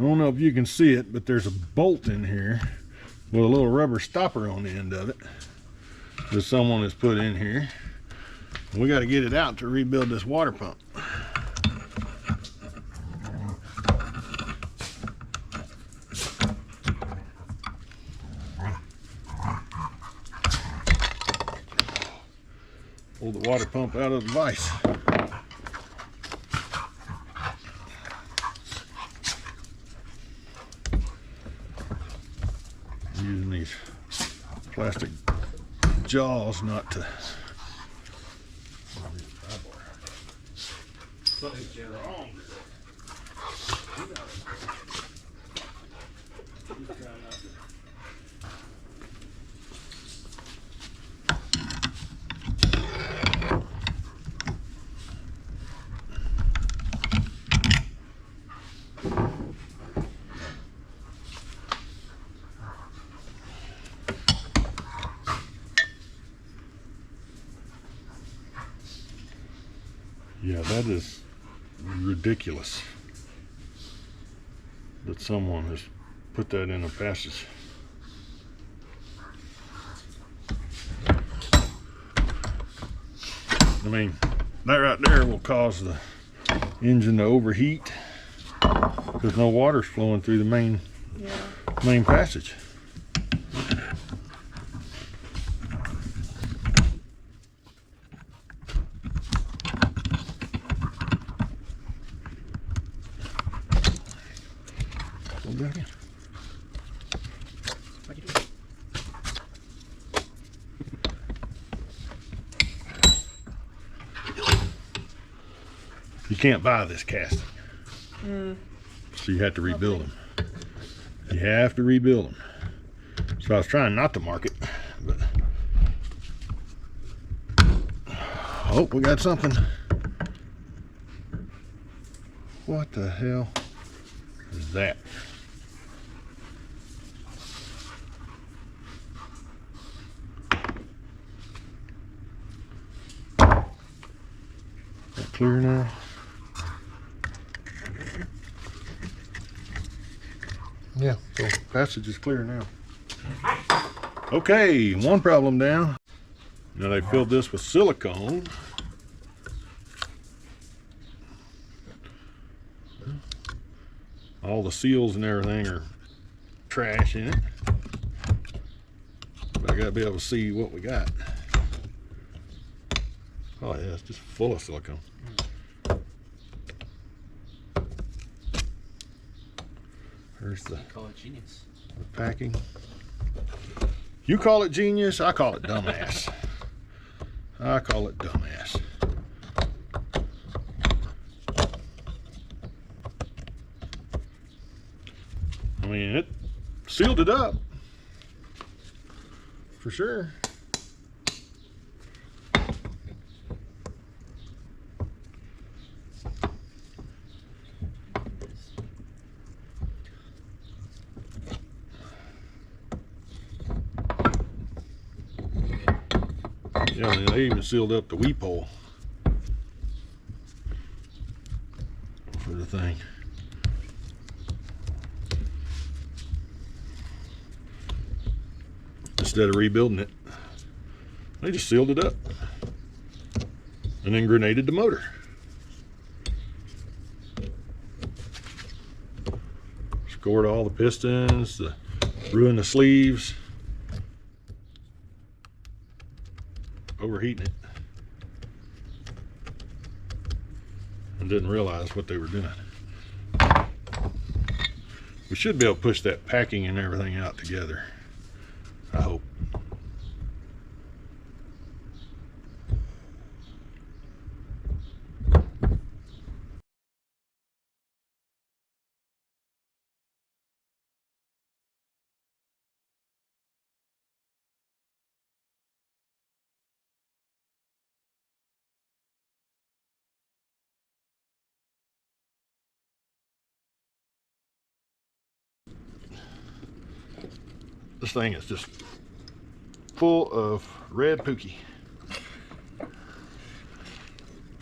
don't know if you can see it, but there's a bolt in here with a little rubber stopper on the end of it that someone has put in here. We got to get it out to rebuild this water pump. Pull the water pump out of the vise. Using these plastic jaws not to. Yeah, that is ridiculous that someone has put that in a passage. I mean, that right there will cause the engine to overheat because no water's flowing through the main passage. You can't buy this casting, so you have to rebuild them. You have to rebuild them. So I was trying not to mark it, but oh, we got something. What the hell is that? Is that clear now? Yeah, so passage is clear now. Okay, one problem down. Now they filled this with silicone. All the seals and everything are trash in it. But I gotta be able to see what we got. Oh yeah, it's just full of silicone. Here's the, call it genius. The packing. You call it genius, I call it dumbass. I call it dumbass. I mean, it sealed it up for sure. Yeah, they even sealed up the weep hole for the thing. Instead of rebuilding it, they just sealed it up and then grenaded the motor. Scored all the pistons, ruined the sleeves. Overheating it and didn't realize what they were doing. We should be able to push that packing and everything out together, I hope. This thing is just full of red pookie.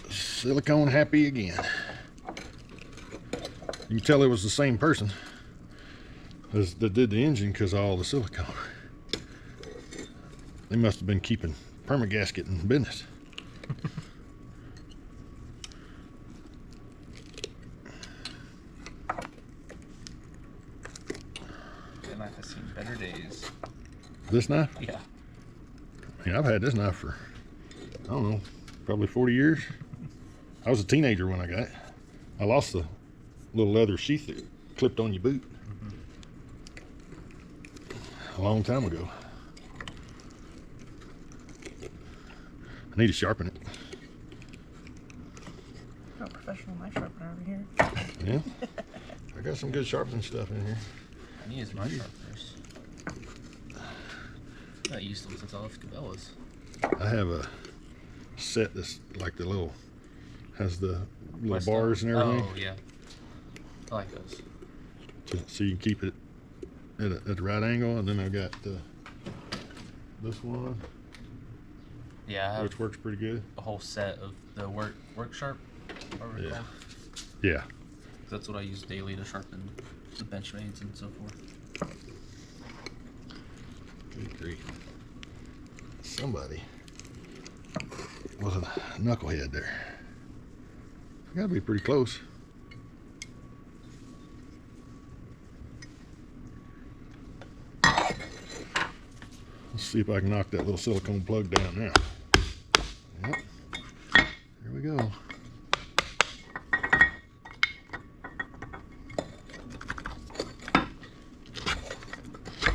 Silicone happy again. You can tell it was the same person that did the engine because of all the silicone. They must have been keeping permagasket in business. That knife has seen better days. This knife? Yeah. I mean, I've had this knife for, I don't know, probably 40 years. I was a teenager when I got it. I lost the little leather sheath that clipped on your boot a long time ago. I need to sharpen it. Got a professional knife sharpener over here. Yeah, I got some good sharpening stuff in here. I need to use my sharpeners. I used them since I left Cabela's. I have a set that's like the little, has the little West bars and everything. Oh, yeah. I like those. So you can keep it at the right angle. And then I've got this one, Yeah, I have which works pretty good. a whole set of the work sharp. Whatever it's Yeah. called. Yeah. That's what I use daily to sharpen the Benchmades and so forth. Good grief. Somebody was a knucklehead there. Gotta be pretty close. Let's see if I can knock that little silicone plug down now. Yep. Here we go.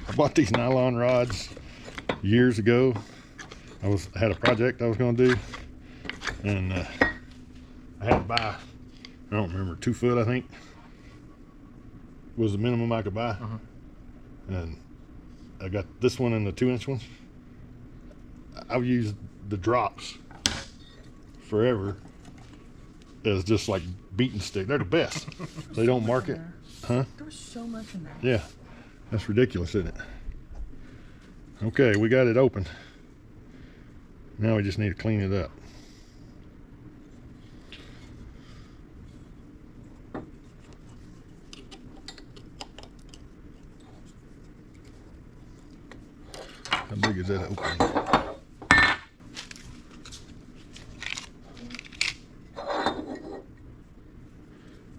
I bought these nylon rods years ago. I had a project I was going to do, and I had to buy, I don't remember, 2 foot I think was the minimum I could buy. And I got this one and the 2-inch ones. I've used the drops forever as just like beating stick. They're the best. They don't mark it. Huh? There was so much in there. Yeah. That's ridiculous, isn't it? Okay, we got it open. Now we just need to clean it up. How big is that opening?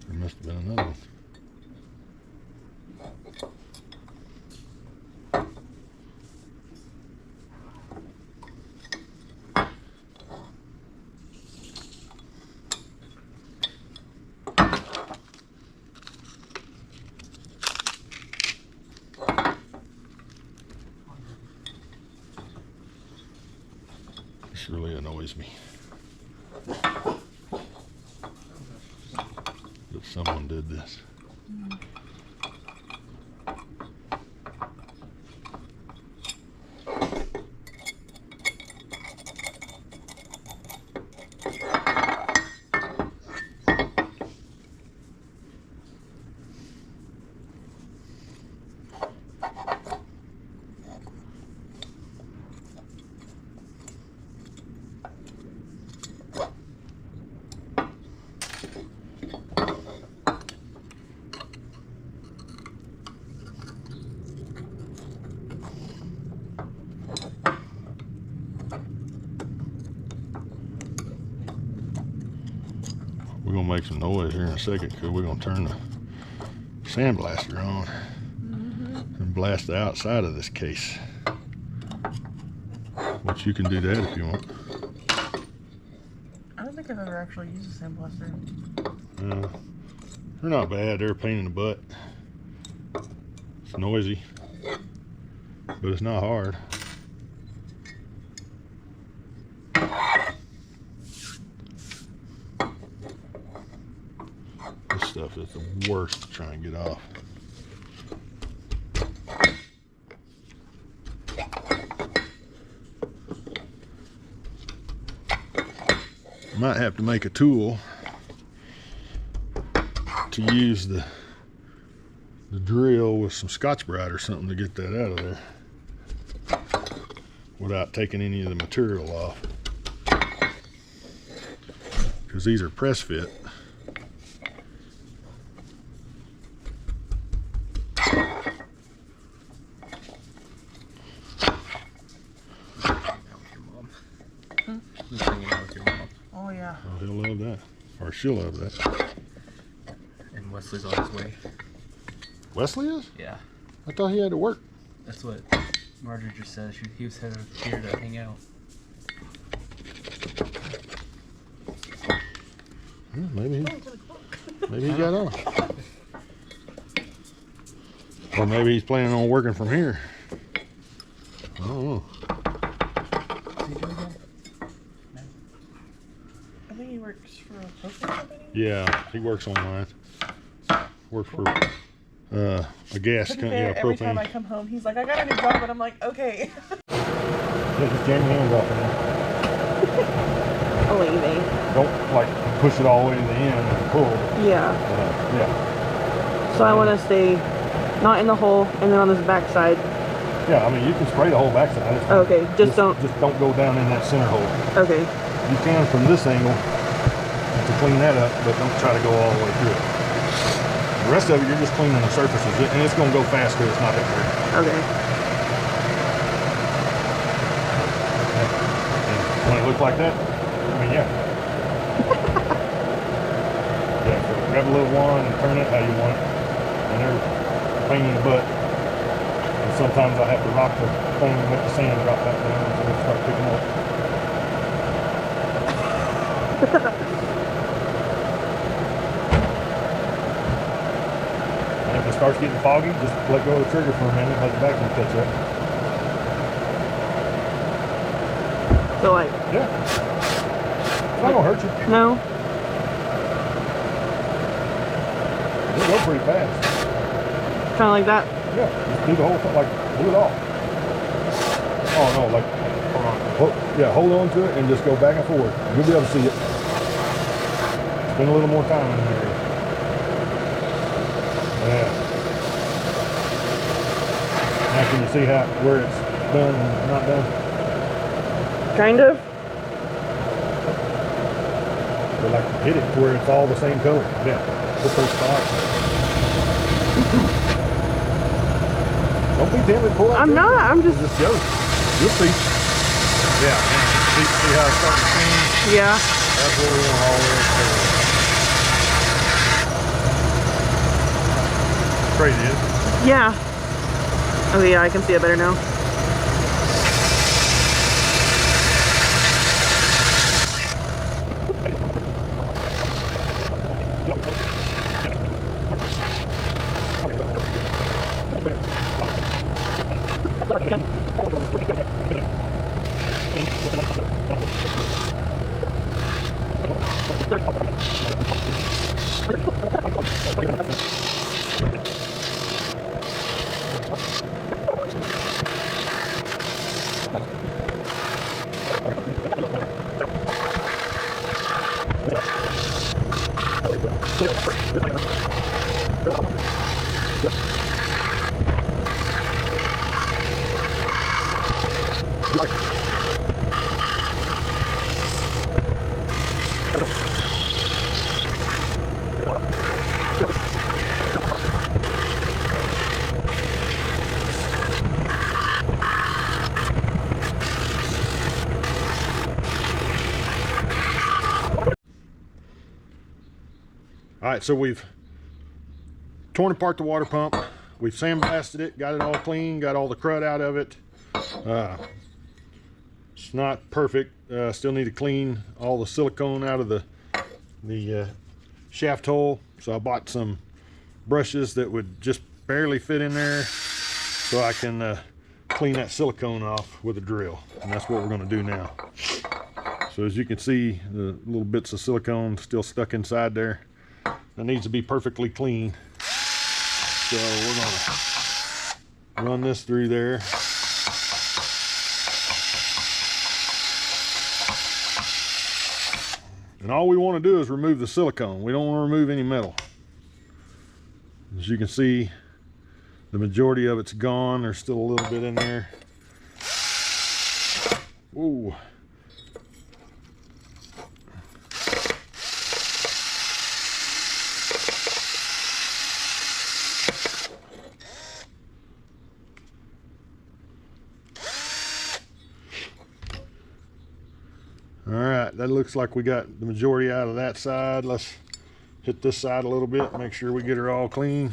There must have been another one. This really annoys me that someone did this. We're gonna make some noise here in a second because we're gonna turn the sandblaster on and blast the outside of this case. Which you can do that if you want. I don't think I've ever actually used a sandblaster. They're not bad. They're a pain in the butt. It's noisy, but it's not hard. This stuff is the worst to try and get off. Might have to make a tool to use the drill with some Scotch-Brite or something to get that out of there without taking any of the material off, because these are press fit. Oh, he'll love that. Or she'll love that. And Wesley's on his way. Wesley is? Yeah. I thought he had to work. That's what Marjorie just said. He was headed here to hang out. Maybe he got on. Or maybe he's planning on working from here. I don't know. I think he works for a postal company. Yeah, he works online. Works for a gas To be company, fair, yeah, every time I propane. come home, he's like, I got a new job, and I'm like, okay. Yeah, just jam your hands off in there. Believe me. Don't like push it all the way to the end and pull. Yeah. Yeah. So I want to stay not in the hole and then on this back side. Yeah, I mean you can spray the whole backside. It's fine. Okay, just don't. Just don't go down in that center hole. Okay. You can from this angle to clean that up, but don't try to go all the way through it. The rest of it, you're just cleaning the surfaces, and it's going to go fast because it's not that dirty. Okay. And when it looks like that, I mean, yeah. Yeah, so grab a little wand and turn it how you want it. And they're a pain in the butt. And sometimes I have to rock the thing and let the sand drop back down until it starts picking up. And if it starts getting foggy, just let go of the trigger for a minute, let the vacuum catch up. So like, Yeah. It's not gonna hurt you. no. It'll go pretty fast. Kind of like that. Yeah, just do the whole thing, like, do it all. Oh no, like, hold on. Yeah, hold on to it and just go back and forth. You'll be able to see it. Spend a little more time in there. Yeah. Now can you see where it's done and not done? Kind of. But like hit it where it's all the same color. Yeah. Put those spots. Don't be timid, pull out. I'm not. I'm just. Just go. You'll see. Yeah. See how it's starting to change? Yeah. That's what we want all the way through. Crazy, isn't it? Yeah. Oh yeah, I can see it better now. All right, so we've torn apart the water pump. We've sandblasted it, got it all clean, got all the crud out of it. It's not perfect. Still need to clean all the silicone out of the shaft hole. So I bought some brushes that would just barely fit in there so I can clean that silicone off with a drill. And that's what we're gonna do now. So as you can see, the little bits of silicone still stuck inside there. That needs to be perfectly clean. So we're gonna run this through there. And all we want to do is remove the silicone. We don't want to remove any metal. As you can see, the majority of it's gone. There's still a little bit in there. Ooh. All right, that looks like we got the majority out of that side. Let's hit this side a little bit, make sure we get her all clean.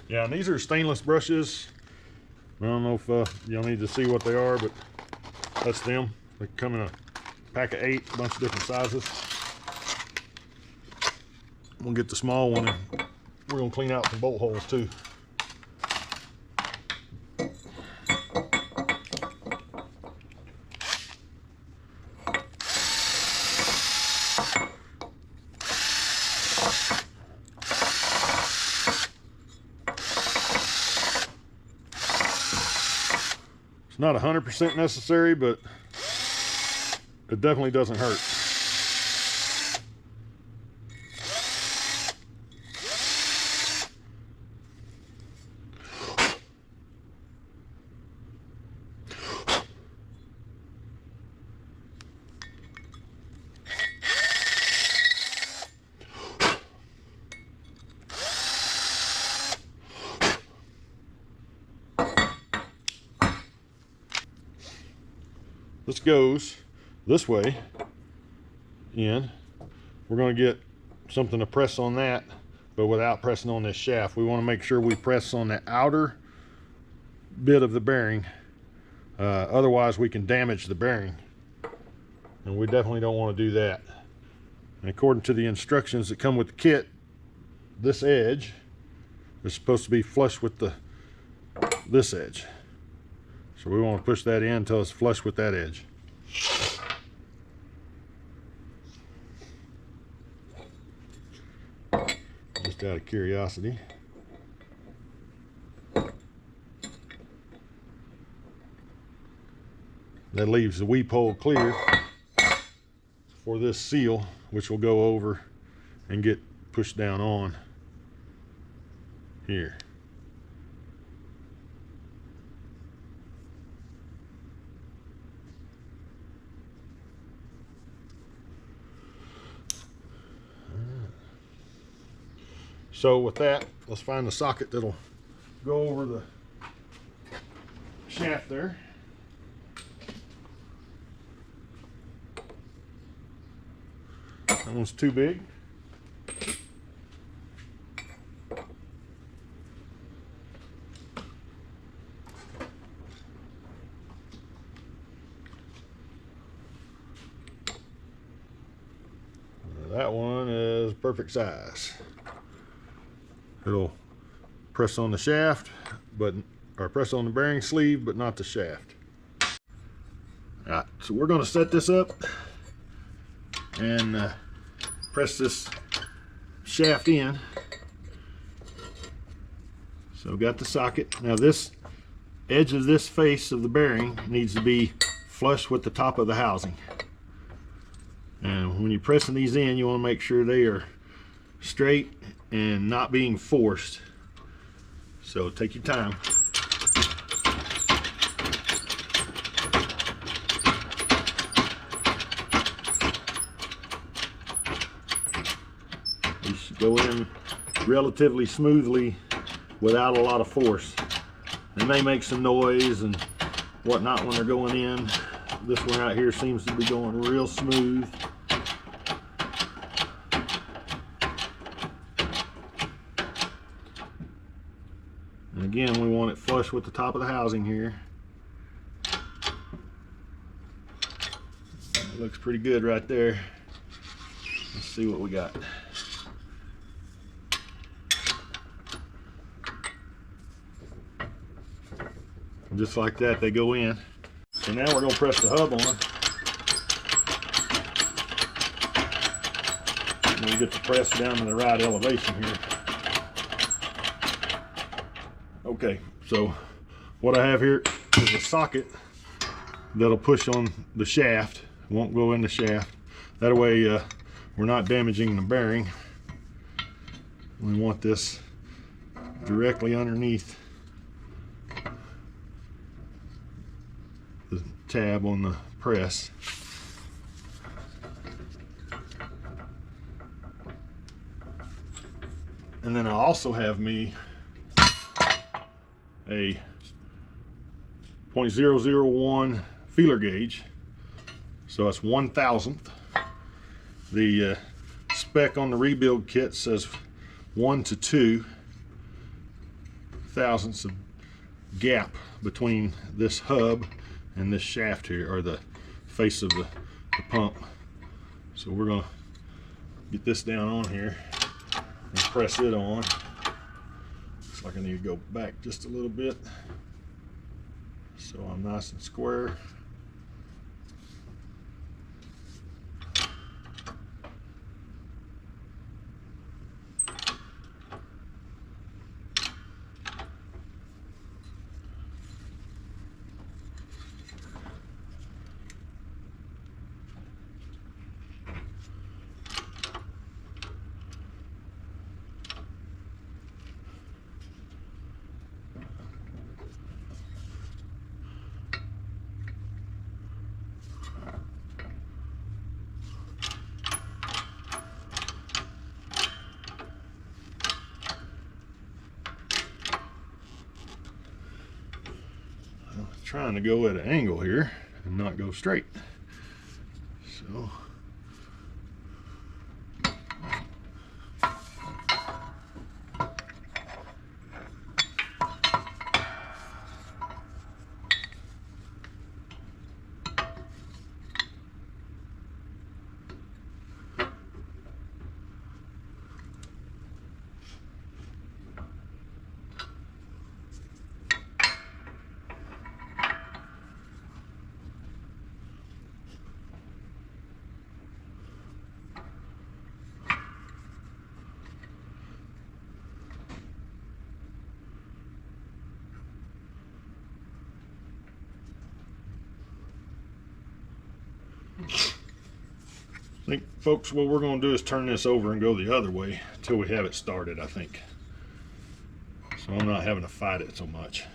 Yeah, and these are stainless brushes. I don't know if y'all need to see what they are, but that's them. They come in a pack of 8, a bunch of different sizes. We'll get the small one and we're gonna clean out some bolt holes too. It's not 100% necessary, but it definitely doesn't hurt. This goes this way in. We're going to get something to press on that, but without pressing on this shaft. We want to make sure we press on the outer bit of the bearing. Otherwise we can damage the bearing, and we definitely don't want to do that. And according to the instructions that come with the kit, this edge is supposed to be flush with this edge. So we want to push that in until it's flush with that edge. Just out of curiosity. That leaves the weep hole clear for this seal, which will go over and get pushed down on here. So with that, let's find the socket that'll go over the shaft there. That one's too big. That one is perfect size. It'll press on the shaft, or press on the bearing sleeve, but not the shaft. All right, so we're going to set this up and press this shaft in. So we've got the socket. Now this edge of this face of the bearing needs to be flush with the top of the housing. And when you're pressing these in, you want to make sure they are straight and not being forced. So take your time. These should go in relatively smoothly without a lot of force. They may make some noise and whatnot when they're going in. This one right here seems to be going real smooth. And again, we want it flush with the top of the housing here. looks pretty good right there. Let's see what we got. Just like that, they go in. So now we're gonna press the hub on. And we get the press down to the right elevation here. Okay, so what I have here is a socket that'll push on the shaft. It won't go in the shaft. That way we're not damaging the bearing. We want this directly underneath the tab on the press. And then I also have me a 0.001 feeler gauge, so it's 1/1000th. The spec on the rebuild kit says 1 to 2 thousandths of gap between this hub and this shaft here, or the face of the pump. So we're gonna get this down on here and press it on. Looks like I need to go back just a little bit so I'm nice and square. Trying to go at an angle here and not go straight. So I think, folks, what we're going to do is turn this over and go the other way until we have it started, I think. So I'm not having to fight it so much.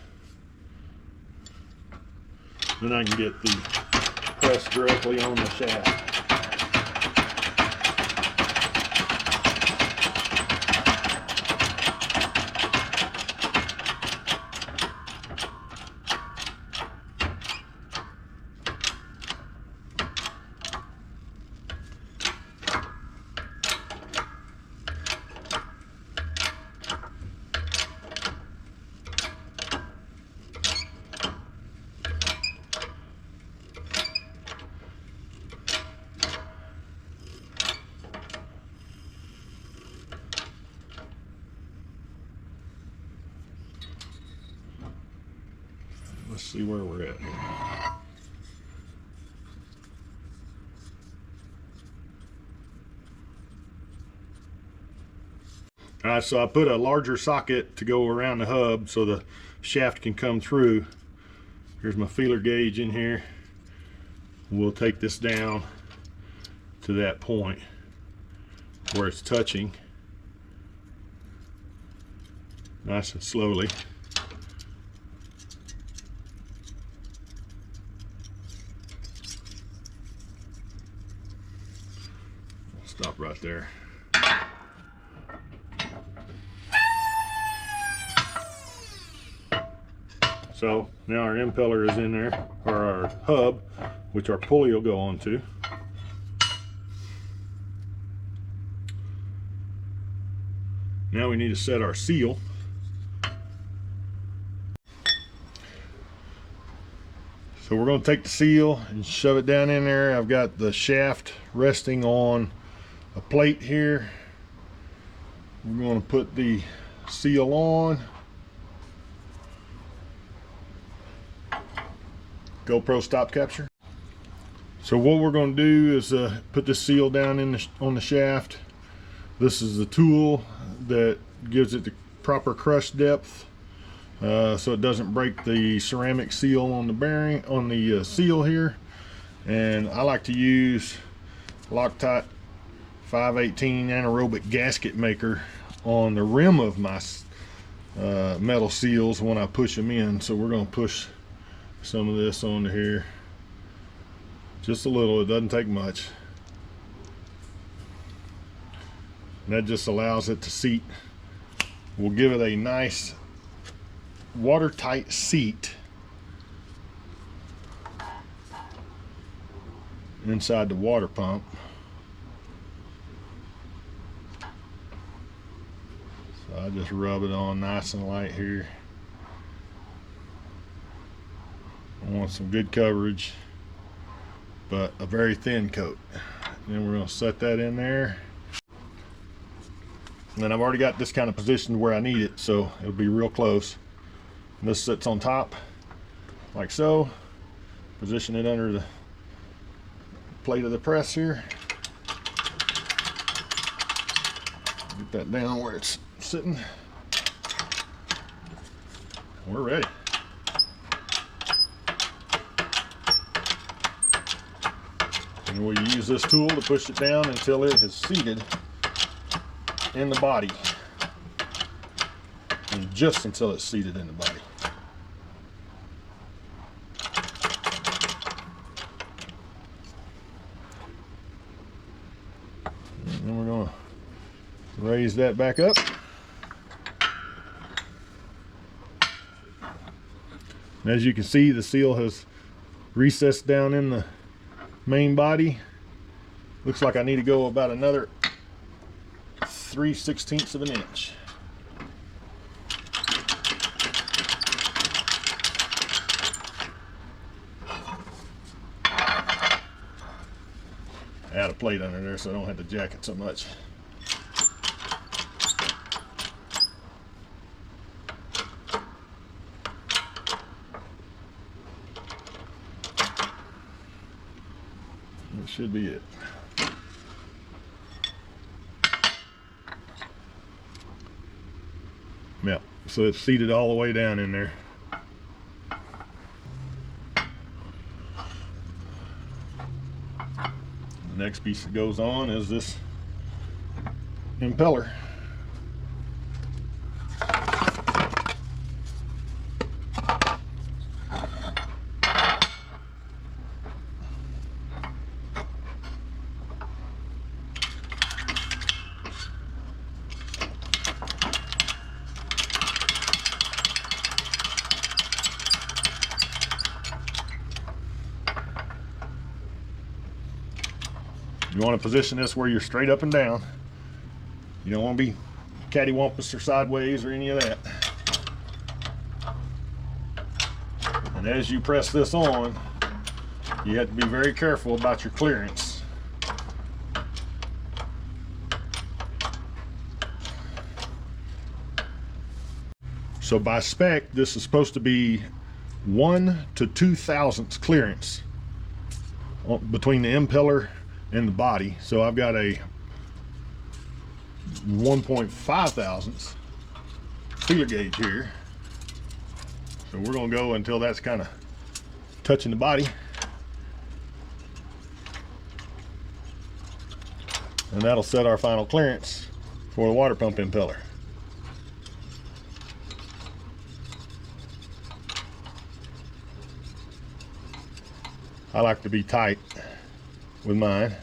Then I can get the press directly on the shaft. Let's see where we're at here. All right, so I put a larger socket to go around the hub so the shaft can come through. Here's my feeler gauge in here. We'll take this down to that point where it's touching, nice and slowly. Stop right there. So now our impeller is in there, or our hub, which our pulley will go onto. Now we need to set our seal. So we're going to take the seal and shove it down in there. I've got the shaft resting on a plate here. We're going to put the seal on. GoPro stop capture. So what we're going to do is put the seal down in on the shaft. This is the tool that gives it the proper crush depth, so it doesn't break the ceramic seal on the bearing on the seal here. And I like to use Loctite 518 anaerobic gasket maker on the rim of my metal seals when I push them in. So we're going to push some of this onto here. Just a little, it doesn't take much. And that just allows it to seat. We'll give it a nice watertight seat inside the water pump. So I just rub it on nice and light here. I want some good coverage, but a very thin coat. And then we're going to set that in there. And then I've already got this kind of positioned where I need it, so it'll be real close. And this sits on top, like so. Position it under the plate of the press here. Get that down where it's sitting. We're ready. And we'll use this tool to push it down until it is seated in the body. And just until it's seated in the body. And then we're going to raise that back up. And as you can see, the seal has recessed down in the main body. Looks like I need to go about another 3/16 of an inch. Add a plate under there so I don't have to jack it so much. That should be it. Yeah, so it's seated all the way down in there. The next piece that goes on is this impeller. You want to position this where you're straight up and down. You don't want to be cattywampus or sideways or any of that. And as you press this on, you have to be very careful about your clearance. So by spec, this is supposed to be 1 to 2 thousandths clearance between the impeller and the body. So I've got a 1.5 thousandths feeler gauge here. So we're going to go until that's kind of touching the body. And that'll set our final clearance for the water pump impeller. I like to be tight with mine.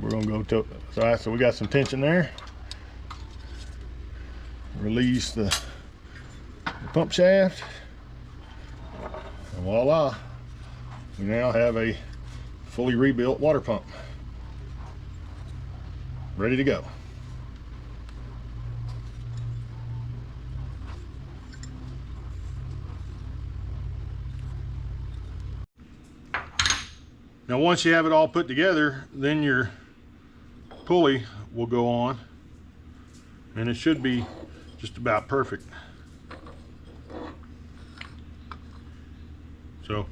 We're gonna go to, all right, so we got some tension there. Release the pump shaft, and voila, we now have a fully rebuilt water pump ready to go. Now once you have it all put together, then your pulley will go on, and it should be just about perfect. So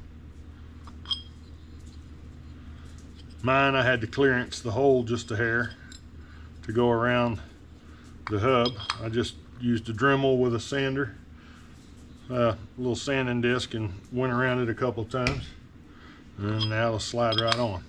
mine, I had to clearance the hole just a hair to go around the hub. I just used a Dremel with a sander, a little sanding disc, and went around it a couple of times, and now it'll slide right on.